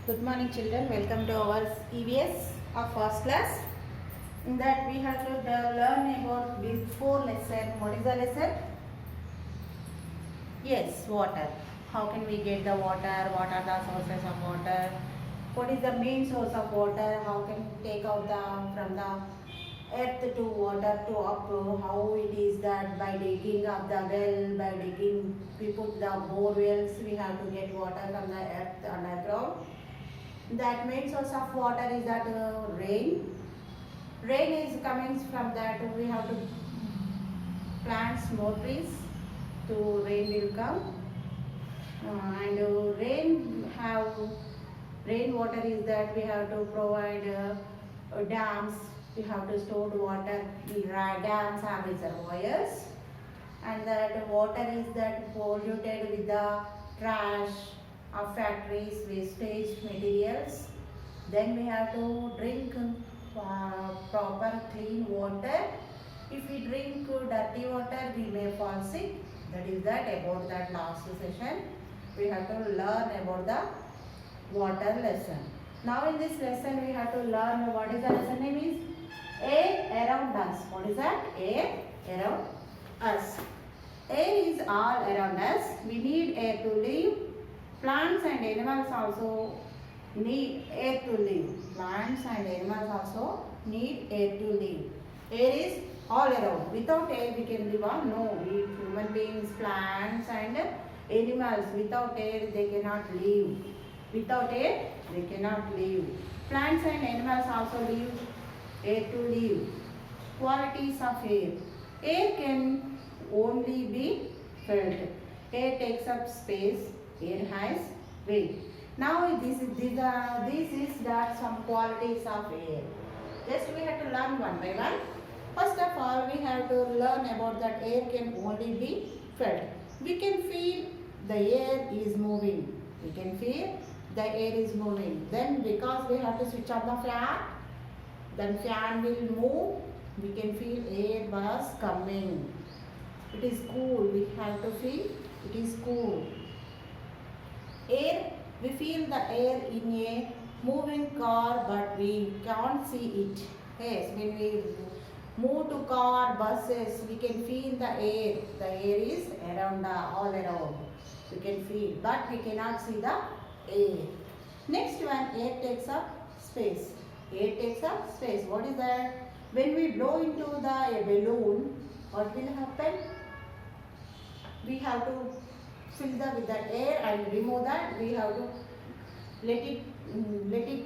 Good morning children, welcome to our EVS of first class. In that we have to learn about before lesson. What is the lesson? Yes, water. How can we get the water? What are the sources of water? What is the main source of water? How can we take out from the earth to water to up? How it is that by digging up the well, by digging, we put the bore wells, we have to get water from the earth underground. That main source of water is that rain. Rain is coming from that we have to plant more trees to rain will come. And rainwater is that we have to provide dams. We have to store water. Dams have reservoirs, and that water is that polluted with the trash of factories, wastage materials. Then we have to drink proper clean water. If we drink dirty water, we may fall sick. That is about that last session. We have to learn about the water lesson. Now in this lesson we have to learn what is the lesson name is air around us. What is that? Air around us. Air is all around us. We need air to live. Plants and animals also need air to live. Plants and animals also need air to live. Air is all around. Without air we can live on? No. We human beings, plants and animals, without air they cannot live. Without air they cannot live. Plants and animals also live. Air to live. Qualities of air. Air can only be felt. Air takes up space. Air has weight. Now this is that some qualities of air. Just we have to learn one by one. First of all, we have to learn about that air can only be felt. We can feel the air is moving. We can feel the air is moving. Then because we have to switch on the fan, then fan will move. We can feel air was coming. It is cool. We have to feel it is cool. Air, we feel the air in a moving car, but we can't see it. Yes, when we move to car, buses, we can feel the air. The air is around, all around. We can feel, but we cannot see the air. Next one, air takes up space. Air takes up space. What is that? When we blow into the balloon, what will happen? We have to fill with that air and remove that. We have to let it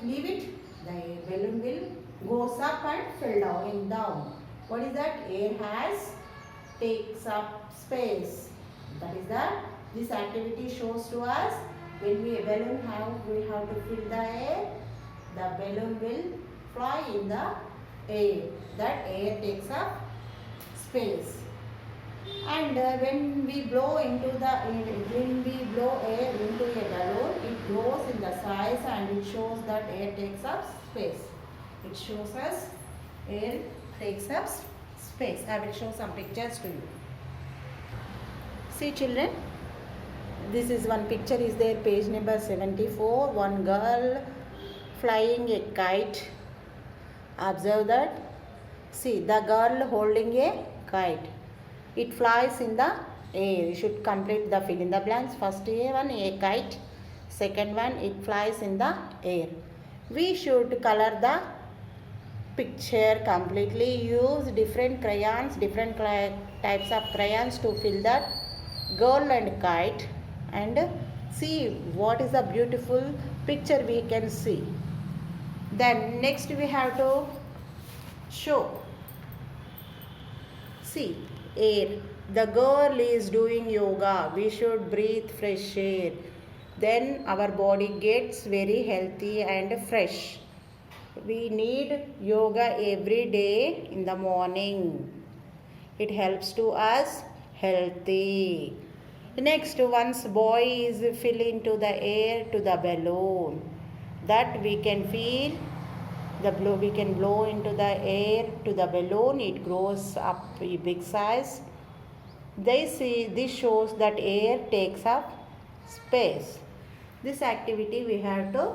leave it. The balloon will goes up and fill down. What is that? Air takes up space. That is that. This activity shows to us when we have to fill the air. The balloon will fly in the air. That air takes up space. And when we blow air into a balloon, it grows in the size and it shows that air takes up space. It shows us air takes up space. I will show some pictures to you. See children, this is one picture is there, page number 74. One girl flying a kite. Observe that. See the girl holding a kite. It flies in the air. You should complete the fill in the blanks. First one, a kite. Second one, it flies in the air. We should color the picture completely. Use different crayons, different types of crayons to fill that girl and kite, and see what is a beautiful picture we can see. Then next we have to show. See, air. The girl is doing yoga. We should breathe fresh air. Then our body gets very healthy and fresh. We need yoga every day in the morning. It helps to us healthy. Next, once boy is fill into the air to the balloon, that we can feel we can blow into the air to the balloon. It grows up a big size. This shows that air takes up space. This activity we have to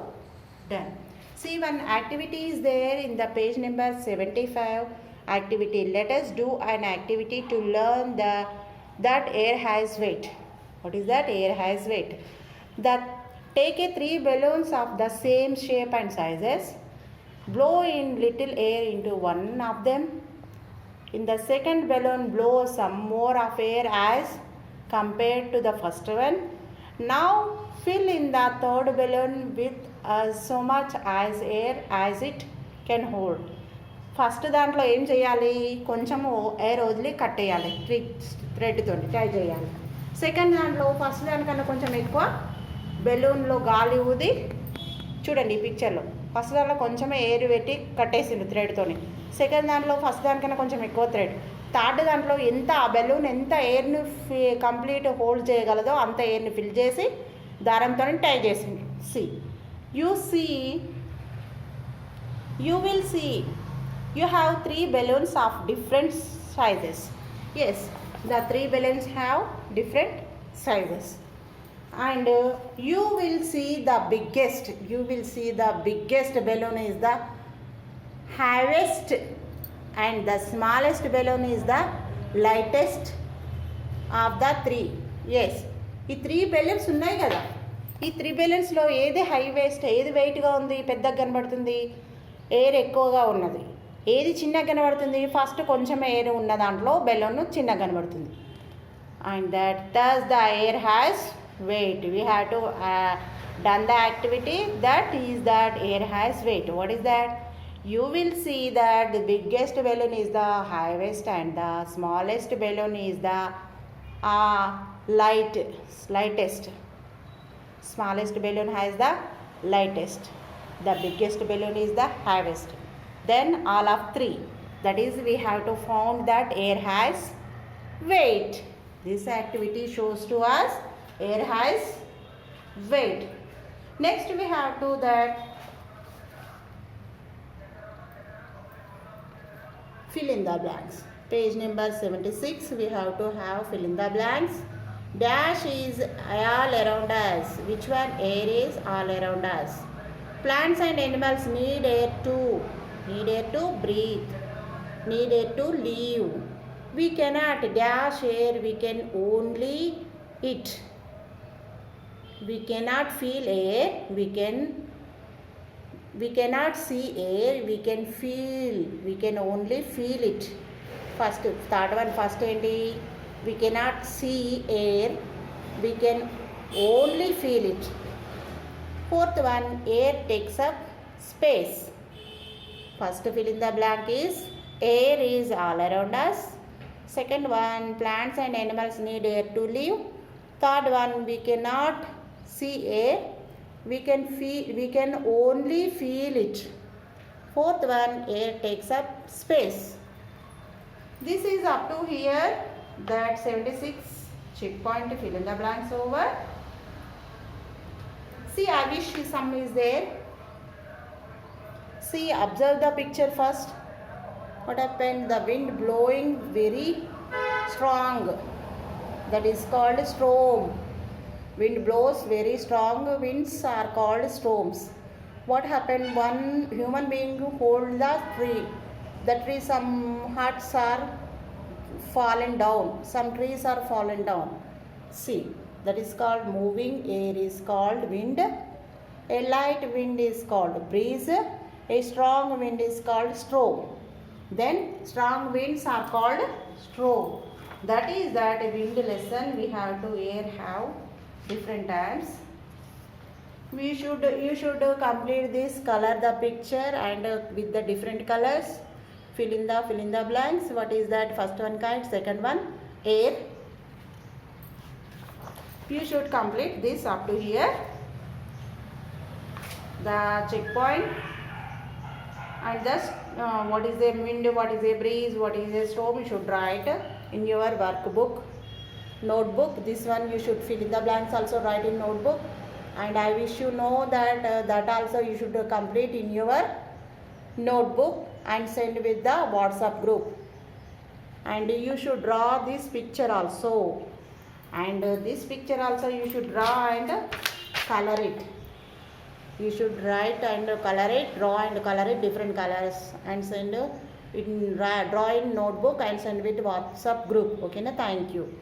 Done. See, one activity is there in the page number 75. Activity. Let us do an activity to learn that air has weight. What is that? Air has weight. Take a 3 balloons of the same shape and sizes. Blow in little air into one of them. In the second balloon, blow some more of air as compared to the first one. Now fill in the third balloon with so much as air as it can hold. First దాంట్లో ఏం చేయాలి, కొంచెము air వదిలి కట్టేయాలి, థ్రెడ్తో try చేయాలి. Second దాంట్లో first దానికన్నా కొంచెం ఎక్కువ బెలూన్లో గాలి ఊది, చూడండి ఈ పిక్చర్లో ఫస్ట్ దాంట్లో కొంచెమే ఎయిర్ పెట్టి కట్టేసిండు థ్రెడ్తోని. సెకండ్ దాంట్లో ఫస్ట్ దానికన్నా కొంచెం ఎక్కువ థ్రెడ్. థర్డ్ దాంట్లో ఎంత ఆ బెలూన్ ఎంత ఎయిర్ని కంప్లీట్ హోల్డ్ చేయగలదో అంత ఎయిర్ని ఫిల్ చేసి దారంతో టై చేసిండు. You will see you have 3 balloons of different sizes. Yes, the 3 balloons have different sizes. And you will see the biggest balloon is the heaviest and the smallest balloon is the lightest of the 3. Yes, ఈ 3 balloons ఉన్నాయి కదా, ఈ 3 balloonsలో ఏది హైవెస్ట్, ఏది వెయిట్గా ఉంది, పెద్దగా కనబడుతుంది, ఎయిర్ ఎక్కువగా ఉన్నది, ఏది చిన్నగా కనబడుతుంది, ఫస్ట్ కొంచెం ఎయిర్ ఉన్న దాంట్లో బెలూన్ చిన్నగా కనబడుతుంది. And thus the air has weight. We have to done the activity that air has weight. What is that? You will see that the biggest balloon is the heaviest and the smallest balloon is the lightest. Smallest balloon has the lightest. The biggest balloon is the heaviest. Then all of 3. That is, we have to find that air has weight. This activity shows to us air has weight. Next we have to that fill in the blanks. Page number 76, we have to have fill in the blanks. Dash is all around us. Which one? Air is all around us. Plants and animals need air to breathe, need air to live. We cannot dash air, we can only it. We cannot feel air, we cannot see air, we can only feel it. Third one, first enti, we cannot see air, we can only feel it. Fourth one, air takes up space. First fill in the blank is air is all around us. Second one, plants and animals need air to live. Third one, we cannot see air, we can only feel it. Fourth one, air takes up space. This is up to here. That 76 checkpoint, fill in the blanks over. See, I wish some is there. See, observe the picture first. What happened? The wind blowing very strong. That is called storm. Wind blows very strong. Winds are called storms. What happened? One human being hold the tree. The tree, some huts are fallen down. Some trees are fallen down. See, that is called moving air is called wind. A light wind is called breeze. A strong wind is called storm. Then strong winds are called storm. That is that wind lesson we have to have different times. You should complete this, color the picture and with the different colors. Fill in the blanks. What is that? First one kite, second one air. You should complete this up to here. The checkpoint and just what is a wind, what is a breeze, what is a storm, you should write in your workbook, notebook. This one you should fill in the blanks, also write in notebook. And I wish you know that also you should complete in your notebook and send with the WhatsApp group. And you should draw this picture also, and this picture also you should draw and color it. You should write and color it, draw and color it different colors and send it in draw in notebook and send it WhatsApp group. Okay na? Thank you.